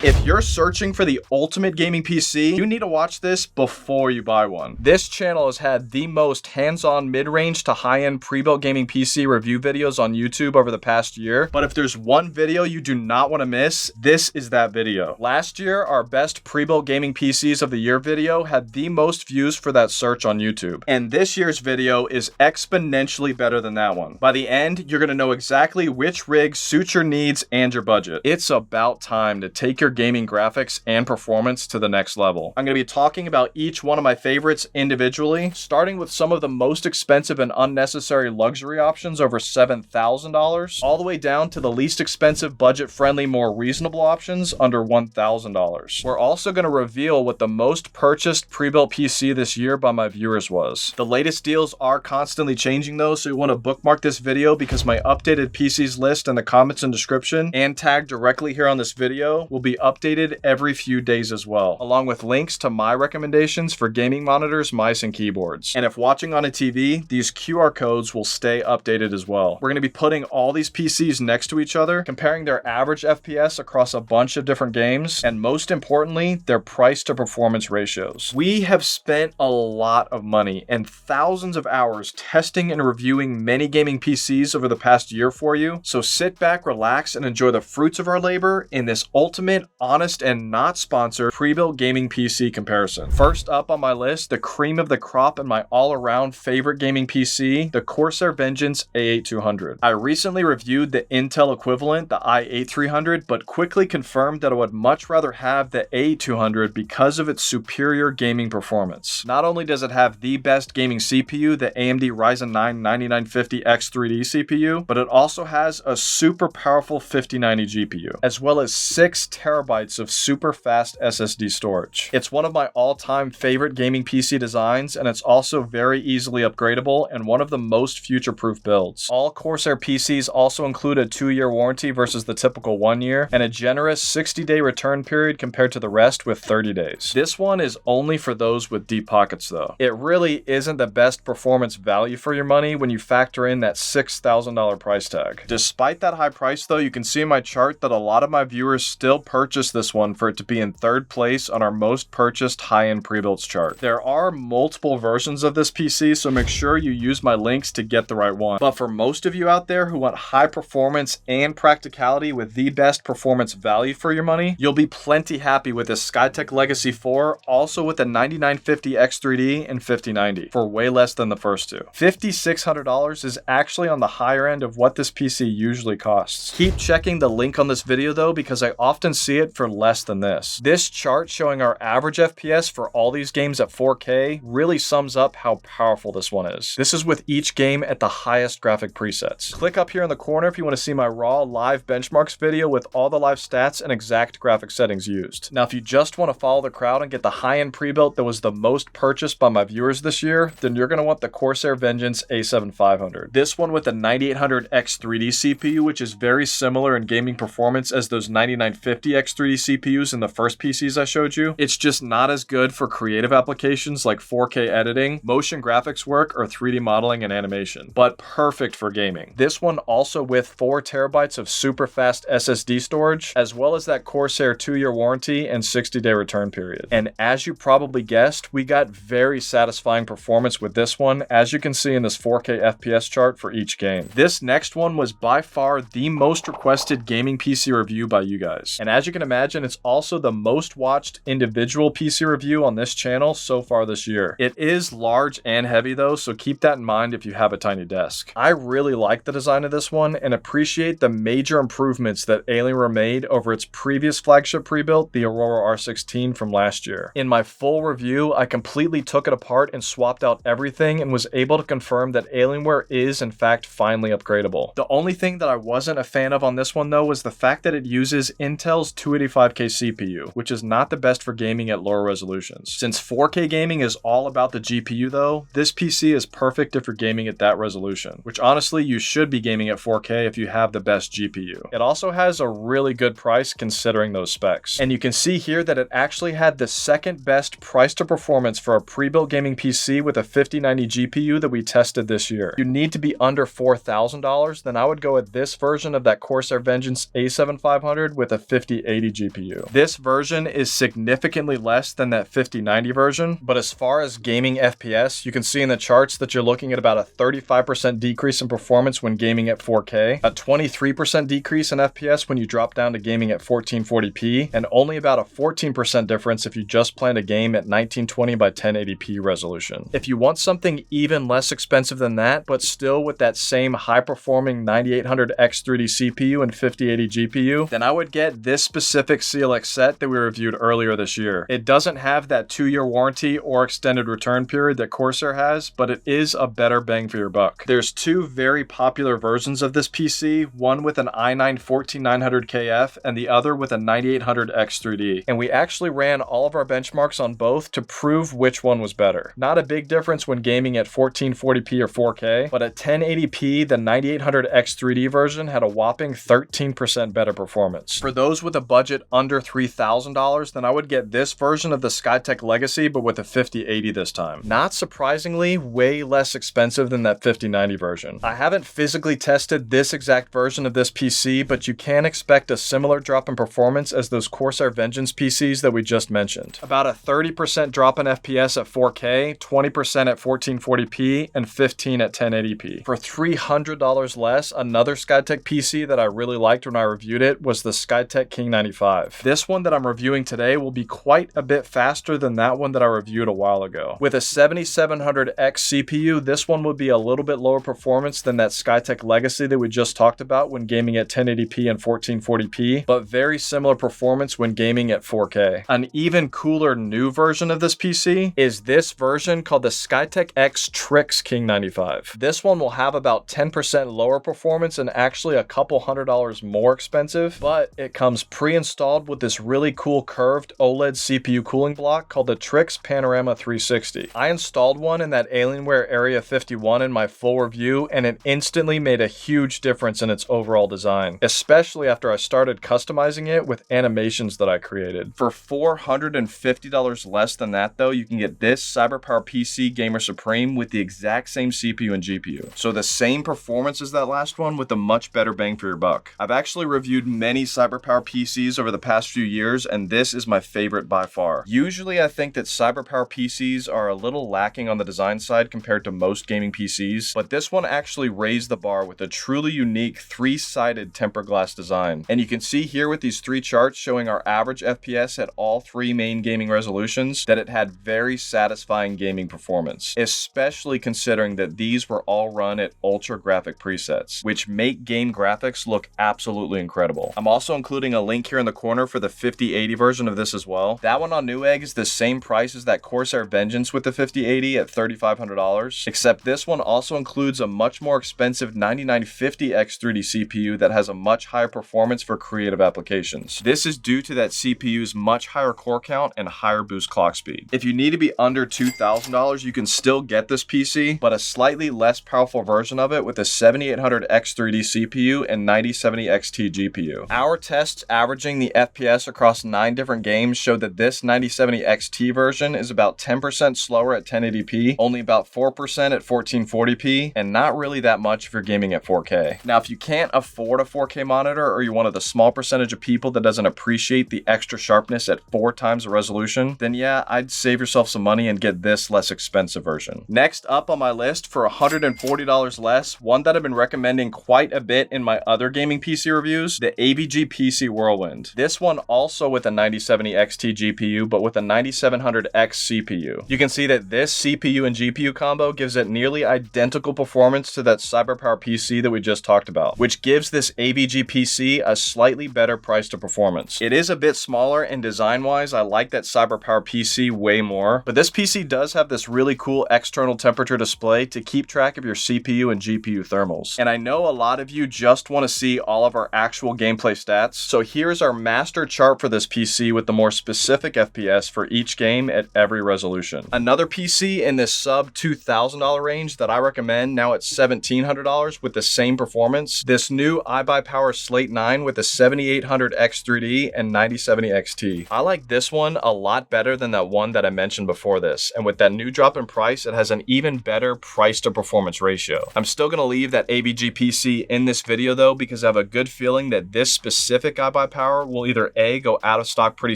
If you're searching for the ultimate gaming PC, you need to watch this before you buy one. This channel has had the most hands-on mid-range to high-end pre-built gaming PC review videos on YouTube over the past year. But if there's one video you do not want to miss, this is that video. Last year, our best pre-built gaming PCs of the year video had the most views for that search on YouTube. And this year's video is exponentially better than that one. By the end, you're going to know exactly which rig suits your needs and your budget. It's about time to take your gaming graphics and performance to the next level. I'm going to be talking about each one of my favorites individually, starting with some of the most expensive and unnecessary luxury options over $7,000, all the way down to the least expensive, budget-friendly, more reasonable options under $1,000. We're also going to reveal what the most purchased pre-built PC this year by my viewers was. The latest deals are constantly changing though, so you want to bookmark this video because my updated PCs list in the comments and description and tagged directly here on this video will be updated every few days as well, along with links to my recommendations for gaming monitors, mice, and keyboards. And if watching on a TV, these QR codes will stay updated as well. We're going to be putting all these PCs next to each other, comparing their average FPS across a bunch of different games, and most importantly, their price to performance ratios. We have spent a lot of money and thousands of hours testing and reviewing many gaming PCs over the past year for you, so sit back, relax, and enjoy the fruits of our labor in this ultimate, honest, and not sponsored pre-built gaming PC comparison. First up on my list, the cream of the crop and my all-around favorite gaming PC, the Corsair Vengeance A8200. I recently reviewed the Intel equivalent, the i8300, but quickly confirmed that I would much rather have the A200 because of its superior gaming performance. Not only does it have the best gaming CPU, the AMD Ryzen 9 9950X 3D CPU, but it also has a super powerful 5090 GPU, as well as 6 terabytes of super fast SSD storage. It's one of my all-time favorite gaming PC designs, and it's also very easily upgradable and one of the most future-proof builds. All Corsair PCs also include a 2-year warranty versus the typical 1 year, and a generous 60-day return period compared to the rest with 30 days. This one is only for those with deep pockets though. It really isn't the best performance value for your money when you factor in that $6,000 price tag. Despite that high price though, you can see in my chart that a lot of my viewers still purchase this one for it to be in third place on our most purchased high-end pre-builts chart. There are multiple versions of this PC, so make sure you use my links to get the right one. But for most of you out there who want high performance and practicality with the best performance value for your money, you'll be plenty happy with this Skytech Legacy 4, also with the 9950X 3D and 5090 for way less than the first two. $5,600 is actually on the higher end of what this PC usually costs. Keep checking the link on this video though, because I often see it for less than this. This chart showing our average FPS for all these games at 4K really sums up how powerful this one is. This is with each game at the highest graphic presets. Click up here in the corner if you want to see my raw live benchmarks video with all the live stats and exact graphic settings used. Now, if you just want to follow the crowd and get the high-end pre-built that was the most purchased by my viewers this year, then you're going to want the Corsair Vengeance A7500. This one with the 9800X 3D CPU, which is very similar in gaming performance as those 9950X 3D CPUs in the first PCs I showed you. It's just not as good for creative applications like 4K editing, motion graphics work, or 3D modeling and animation, but perfect for gaming. This one also with 4 terabytes of super fast SSD storage, as well as that Corsair 2-year warranty and 60-day return period. And as you probably guessed, we got very satisfying performance with this one, as you can see in this 4K FPS chart for each game. This next one was by far the most requested gaming PC review by you guys. And as you can imagine, it's also the most watched individual PC review on this channel so far this year. It is large and heavy though, so keep that in mind if you have a tiny desk. I really like the design of this one and appreciate the major improvements that Alienware made over its previous flagship pre-built, the Aurora R16 from last year. In my full review, I completely took it apart and swapped out everything and was able to confirm that Alienware is in fact finally upgradable. The only thing that I wasn't a fan of on this one though was the fact that it uses Intel's 285K CPU, which is not the best for gaming at lower resolutions. Since 4K gaming is all about the GPU though, this PC is perfect if you're gaming at that resolution, which honestly you should be gaming at 4K if you have the best GPU. It also has a really good price considering those specs. And you can see here that it actually had the second best price to performance for a pre-built gaming PC with a 5090 GPU that we tested this year. You need to be under $4,000, then I would go with this version of that Corsair Vengeance A7500 with a 5080 1080 GPU. This version is significantly less than that 5090 version, but as far as gaming FPS, you can see in the charts that you're looking at about a 35% decrease in performance when gaming at 4K, a 23% decrease in FPS when you drop down to gaming at 1440p, and only about a 14% difference if you just plan to game at 1920 by 1080p resolution. If you want something even less expensive than that, but still with that same high-performing 9800X3D CPU and 5080 GPU, then I would get this specific CLX set that we reviewed earlier this year. It doesn't have that 2-year warranty or extended return period that Corsair has, but it is a better bang for your buck. There's two very popular versions of this PC, one with an i9-14900KF and the other with a 9800X3D. And we actually ran all of our benchmarks on both to prove which one was better. Not a big difference when gaming at 1440p or 4K, but at 1080p, the 9800X3D version had a whopping 13% better performance. For those with a budget under $3,000, then I would get this version of the Skytech Legacy, but with a 5080 this time. Not surprisingly, way less expensive than that 5090 version. I haven't physically tested this exact version of this PC, but you can expect a similar drop in performance as those Corsair Vengeance PCs that we just mentioned. About a 30% drop in FPS at 4K, 20% at 1440p, and 15% at 1080p. For $300 less, another Skytech PC that I really liked when I reviewed it was the Skytech King 95. This one that I'm reviewing today will be quite a bit faster than that one that I reviewed a while ago. With a 7700X CPU, this one would be a little bit lower performance than that Skytech Legacy that we just talked about when gaming at 1080p and 1440p, but very similar performance when gaming at 4K. An even cooler new version of this PC is this version called the Skytech X Trix King 95. This one will have about 10% lower performance and actually a couple $100 more expensive, but it comes pre-installed with this really cool curved OLED CPU cooling block called the Trix Panorama 360. I installed one in that Alienware Area 51 in my full review, and it instantly made a huge difference in its overall design, especially after I started customizing it with animations that I created. For $450 less than that though, you can get this CyberPower PC Gamer Supreme with the exact same CPU and GPU. So the same performance as that last one with a much better bang for your buck. I've actually reviewed many CyberPower PCs over the past few years, and this is my favorite by far. Usually I think that CyberPower PCs are a little lacking on the design side compared to most gaming PCs, but this one actually raised the bar with a truly unique 3-sided tempered glass design. And you can see here with these 3 charts showing our average FPS at all 3 main gaming resolutions that it had very satisfying gaming performance, especially considering that these were all run at ultra graphic presets, which make game graphics look absolutely incredible. I'm also including a link here in the corner for the 5080 version of this as well. That one on Newegg is the same price as that Corsair Vengeance with the 5080 at $3,500, except this one also includes a much more expensive 9950X3D CPU that has a much higher performance for creative applications. This is due to that CPU's much higher core count and higher boost clock speed. If you need to be under $2,000, you can still get this PC, but a slightly less powerful version of it with a 7800X3D CPU and 9070XT GPU. Our tests averaging the FPS across 9 different games showed that this 9070XT version is about 10% slower at 1080p, only about 4% at 1440p, and not really that much if you're gaming at 4K. Now, if you can't afford a 4K monitor, or you're one of the small percentage of people that doesn't appreciate the extra sharpness at 4 times the resolution, then yeah, I'd save yourself some money and get this less expensive version. Next up on my list for $140 less, one that I've been recommending quite a bit in my other gaming PC reviews, the AVGPC Whirlwind. This one also with a 9070XT GPU, but with a 9700X CPU. You can see that this CPU and GPU combo gives it nearly identical performance to that CyberPower PC that we just talked about, which gives this AVGPC a slightly better price to performance. It is a bit smaller, and design-wise, I like that CyberPower PC way more, but this PC does have this really cool external temperature display to keep track of your CPU and GPU thermals. And I know a lot of you just want to see all of our actual gameplay stats, so here's our master chart for this PC with the more specific FPS for each game at every resolution. Another PC in this sub $2,000 range that I recommend now at $1,700 with the same performance, this new iBuyPower Slate 9 with a 7800X3D and 9070XT. I like this one a lot better than that one that I mentioned before this, and with that new drop in price, it has an even better price to performance ratio. I'm still going to leave that AVGPC in this video though, because I have a good feeling that this specific iBuyPower power will either A, go out of stock pretty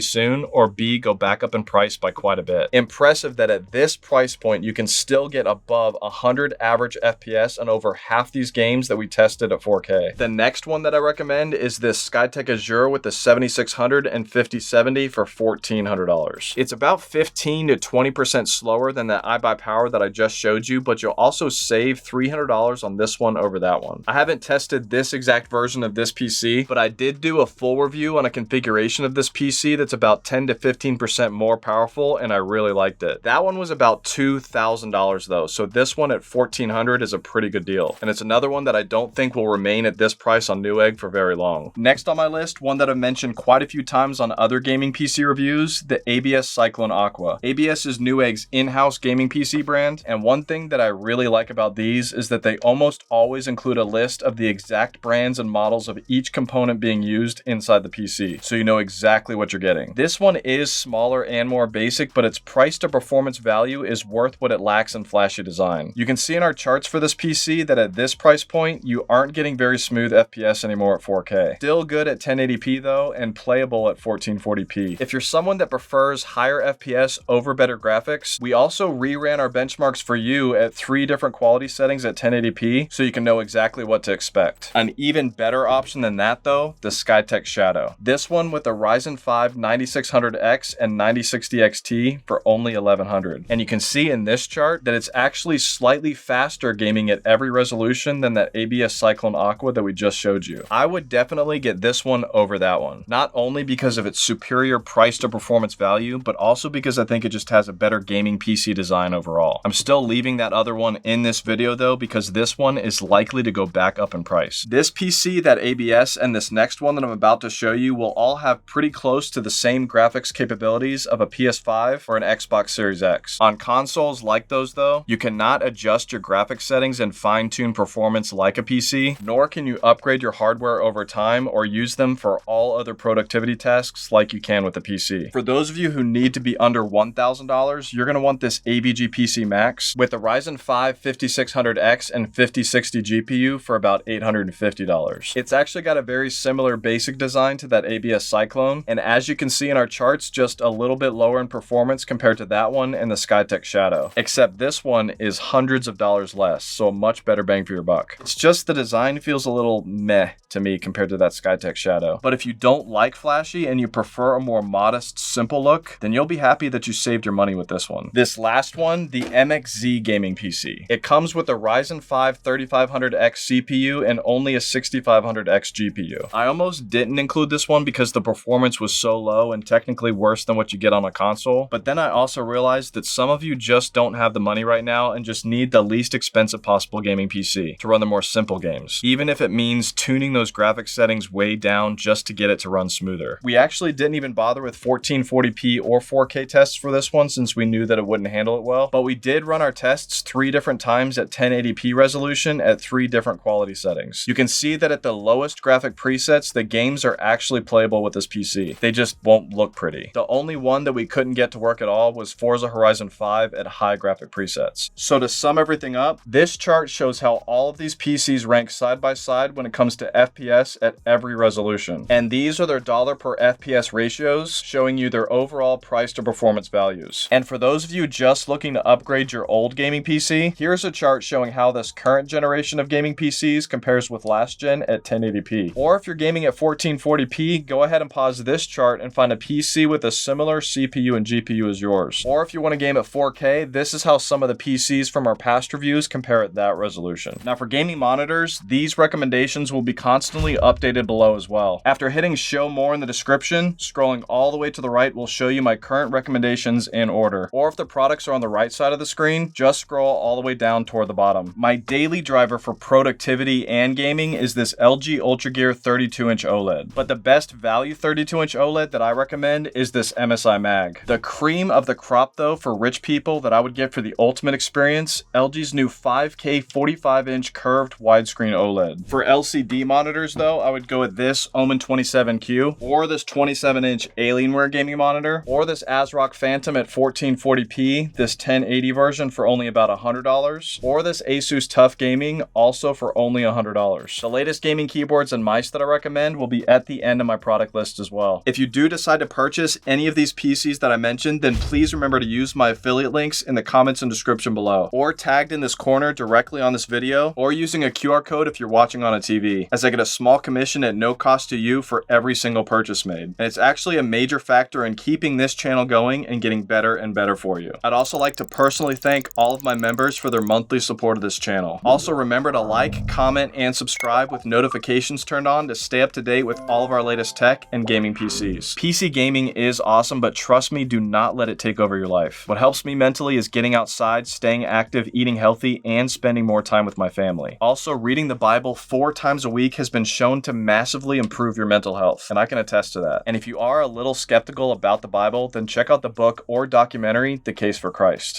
soon, or B, go back up in price by quite a bit. Impressive that at this price point, you can still get above 100 average FPS on over half these games that we tested at 4K. The next one that I recommend is this Skytech Azure with the 7600 and 5070 for $1,400. It's about 15 to 20% slower than that iBuyPower that I just showed you, but you'll also save $300 on this one over that one. I haven't tested this exact version of this PC, but I did do a full review on a configuration of this PC that's about 10 to 15% more powerful, and I really liked it. That one was about $2,000 though, so this one at $1,400 is a pretty good deal. And it's another one that I don't think will remain at this price on Newegg for very long. Next on my list, one that I've mentioned quite a few times on other gaming PC reviews, the ABS Cyclone Aqua. ABS is Newegg's in-house gaming PC brand, and one thing that I really like about these is that they almost always include a list of the exact brands and models of each component being used inside the PC, so you know exactly what you're getting. This one is smaller and more basic, but its price to performance value is worth what it lacks in flashy design. You can see in our charts for this PC that at this price point, you aren't getting very smooth FPS anymore at 4K. Still good at 1080p though, and playable at 1440p. If you're someone that prefers higher FPS over better graphics, we also reran our benchmarks for you at 3 different quality settings at 1080p, so you can know exactly what to expect. An even better option than that though, the Skytech Shadow. This one with the Ryzen 5 9600X and 9060 XT for only $1,100. And you can see in this chart that it's actually slightly faster gaming at every resolution than that ABS Cyclone Aqua that we just showed you. I would definitely get this one over that one, not only because of its superior price to performance value, but also because I think it just has a better gaming PC design overall. I'm still leaving that other one in this video though, because this one is likely to go back up in price. This PC, that ABS, and this next one that I'm about to show you will all have pretty close to the same graphics capabilities of a PS5 or an Xbox Series X. On consoles like those though, you cannot adjust your graphics settings and fine-tune performance like a PC, nor can you upgrade your hardware over time or use them for all other productivity tasks like you can with a PC. For those of you who need to be under $1,000, you're going to want this AVGPC Max with the Ryzen 5 5600X and 5060 GPU for about $850. It's actually got a very similar basic design to that ABS Cyclone, and as you can see in our charts, just a little bit lower in performance compared to that one and the Skytech Shadow. Except this one is hundreds of dollars less, so a much better bang for your buck. It's just the design feels a little meh to me compared to that Skytech Shadow. But if you don't like flashy and you prefer a more modest, simple look, then you'll be happy that you saved your money with this one. This last one, the MXZ gaming PC. It comes with a Ryzen 5 3500X CPU and only a 6500X GPU. I almost didn't include this one because the performance was so low and technically worse than what you get on a console, but then I also realized that some of you just don't have the money right now and just need the least expensive possible gaming PC to run the more simple games, even if it means tuning those graphics settings way down just to get it to run smoother. We actually didn't even bother with 1440p or 4K tests for this one since we knew that it wouldn't handle it well, but we did run our tests 3 different times at 1080p resolution at 3 different quality settings. You can see that at the lowest graphic presets, the games are actually playable with this PC. They just won't look pretty. The only one that we couldn't get to work at all was Forza Horizon 5 at high graphic presets. So to sum everything up, this chart shows how all of these PCs rank side by side when it comes to FPS at every resolution. And these are their dollar per FPS ratios, showing you their overall price to performance values. And for those of you just looking to upgrade your old gaming PC, here's a chart showing how this current generation of gaming PCs compares with last gen at 1080p. Or if you're gaming at 1440p, go ahead and pause this chart and find a PC with a similar CPU and GPU as yours. Or if you want to game at 4K, this is how some of the PCs from our past reviews compare at that resolution. Now for gaming monitors, these recommendations will be constantly updated below as well. After hitting show more in the description, scrolling all the way to the right will show you my current recommendations in order. Or if the products are on the right side of the screen, just scroll all the way down toward the bottom. My daily driver for productivity and gaming is this LG UltraGear 32-inch OLED. But the best value 32-inch OLED that I recommend is this MSI Mag. The cream of the crop though for rich people that I would get for the ultimate experience, LG's new 5K 45-inch curved widescreen OLED. For LCD monitors though, I would go with this Omen 27Q, or this 27-inch Alienware gaming monitor, or this ASRock Phantom at 1440p, this 1080 version for only about $100, or this Asus TUF Gaming also for only $100. The latest gaming keyboards and mice that I recommend will be at the end of my product list as well. If you do decide to purchase any of these PCs that I mentioned, then please remember to use my affiliate links in the comments and description below, or tagged in this corner directly on this video, or using a QR code if you're watching on a TV, as I get a small commission at no cost to you for every single purchase made. And it's actually a major factor in keeping this channel going and getting better and better for you. I'd also like to personally thank all of my members for their monthly support of this channel. Also remember to like, comment, and subscribe with notifications turned on to stay up to date with all of our latest tech and gaming PCs. PC gaming is awesome, but trust me, do not let it take over your life. What helps me mentally is getting outside, staying active, eating healthy, and spending more time with my family. Also, reading the Bible 4 times a week has been shown to massively improve your mental health, and I can attest to that. And if you are a little skeptical about the Bible, then check out the book or documentary, The Case for Christ.